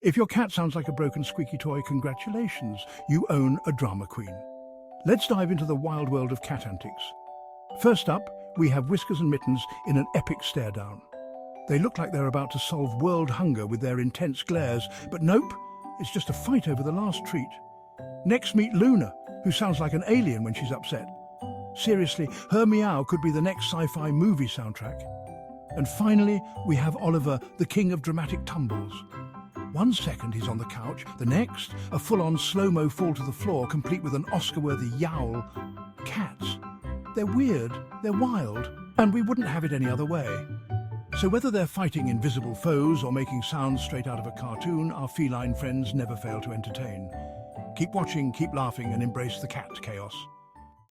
If your cat sounds like a broken squeaky toy, congratulations, you own a drama queen. Let's dive into the wild world of cat antics. First up, we have Whiskers and Mittens in an epic stare down. They look like they're about to solve world hunger with their intense glares, but nope, it's just a fight over the last treat. Next, meet Luna, who sounds like an alien when she's upset. Seriously, her meow could be the next sci-fi movie soundtrack. And finally, we have Oliver, the king of dramatic tumbles. 1 second he's on the couch, the next, a full-on slow-mo fall to the floor, complete with an Oscar-worthy yowl. Cats. They're weird, they're wild, and we wouldn't have it any other way. So whether they're fighting invisible foes or making sounds straight out of a cartoon, our feline friends never fail to entertain. Keep watching, keep laughing, and embrace the cat chaos.